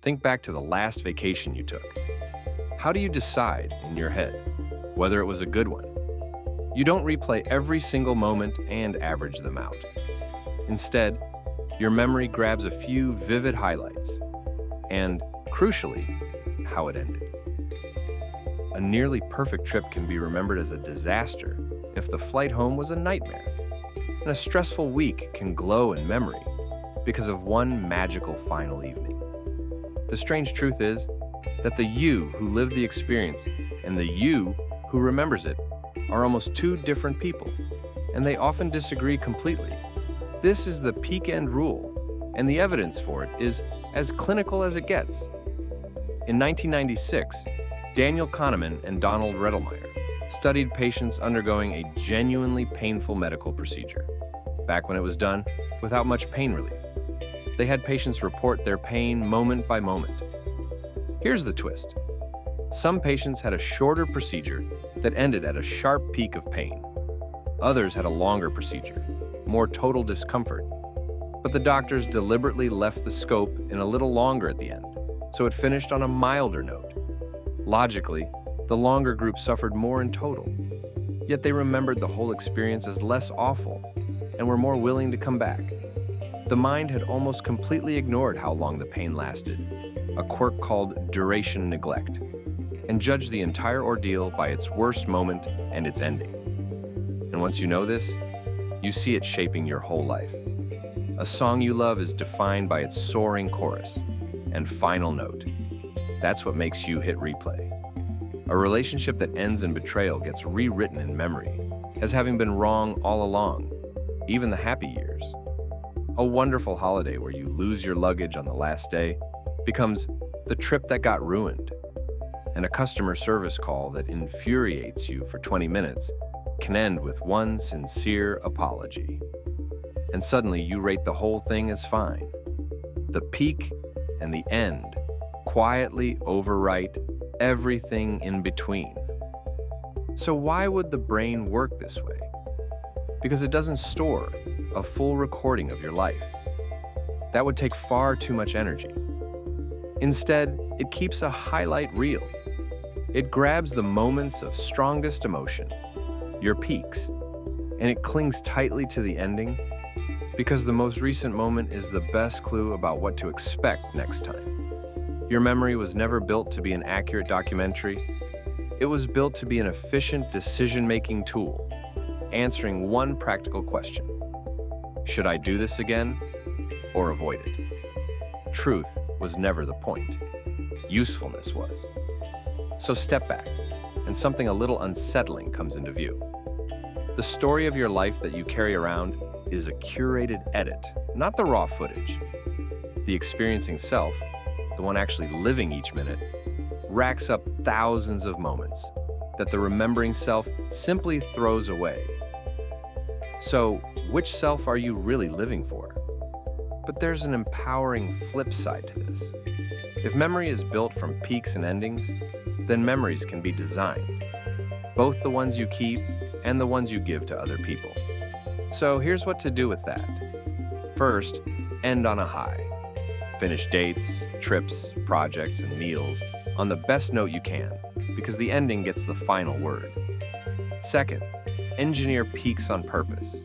Think back to the last vacation you took. How do you decide in your head whether it was a good one? You don't replay every single moment and average them out. Instead, your memory grabs a few vivid highlights and, crucially, how it ended. A nearly perfect trip can be remembered as a disaster if the flight home was a nightmare, and a stressful week can glow in memory because of one magical final evening. The strange truth is that the you who lived the experience and the you who remembers it are almost two different people, and they often disagree completely. This is the peak end rule, and the evidence for it is as clinical as it gets. In 1996, Daniel Kahneman and Donald Redelmeier studied patients undergoing a genuinely painful medical procedure, back when it was done without much pain relief. They had patients report their pain moment by moment. Here's the twist. Some patients had a shorter procedure that ended at a sharp peak of pain. Others had a longer procedure, more total discomfort. But the doctors deliberately left the scope in a little longer at the end, so it finished on a milder note. Logically, the longer group suffered more in total, yet they remembered the whole experience as less awful and were more willing to come back. The mind had almost completely ignored how long the pain lasted, a quirk called duration neglect, and judged the entire ordeal by its worst moment and its ending. And once you know this, you see it shaping your whole life. A song you love is defined by its soaring chorus and final note. That's what makes you hit replay. A relationship that ends in betrayal gets rewritten in memory as having been wrong all along, even the happy years. A wonderful holiday where you lose your luggage on the last day becomes the trip that got ruined. And a customer service call that infuriates you for 20 minutes can end with one sincere apology. And suddenly you rate the whole thing as fine. The peak and the end quietly overwrite everything in between. So why would the brain work this way? Because it doesn't store a full recording of your life. That would take far too much energy. Instead, it keeps a highlight reel. It grabs the moments of strongest emotion, your peaks, and it clings tightly to the ending because the most recent moment is the best clue about what to expect next time. Your memory was never built to be an accurate documentary. It was built to be an efficient decision-making tool, answering one practical question. Should I do this again or avoid it? Truth was never the point. Usefulness was. So step back, and something a little unsettling comes into view. The story of your life that you carry around is a curated edit, not the raw footage. The experiencing self, the one actually living each minute, racks up thousands of moments that the remembering self simply throws away. So, which self are you really living for? But there's an empowering flip side to this. If memory is built from peaks and endings, then memories can be designed, both the ones you keep and the ones you give to other people. So here's what to do with that. First, end on a high. Finish dates, trips, projects, and meals on the best note you can, because the ending gets the final word. Second, engineer peaks on purpose.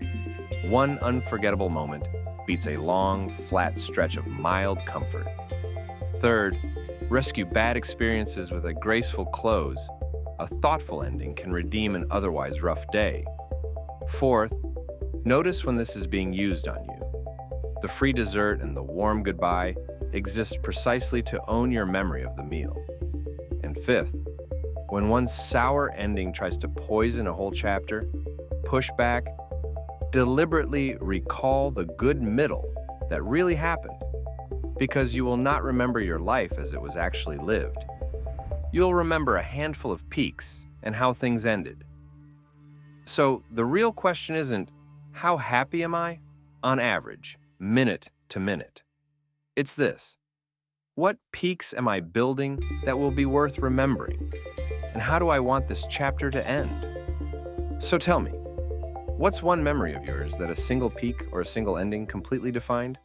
One unforgettable moment beats a long, flat stretch of mild comfort. Third, rescue bad experiences with a graceful close. A thoughtful ending can redeem an otherwise rough day. Fourth, notice when this is being used on you. The free dessert and the warm goodbye exist precisely to own your memory of the meal. And fifth, when one sour ending tries to poison a whole chapter, push back, deliberately recall the good middle that really happened, because you will not remember your life as it was actually lived. You'll remember a handful of peaks and how things ended. So the real question isn't, how happy am I, on average, minute to minute? It's this: what peaks am I building that will be worth remembering? And how do I want this chapter to end? So tell me, what's one memory of yours that a single peak or a single ending completely defined?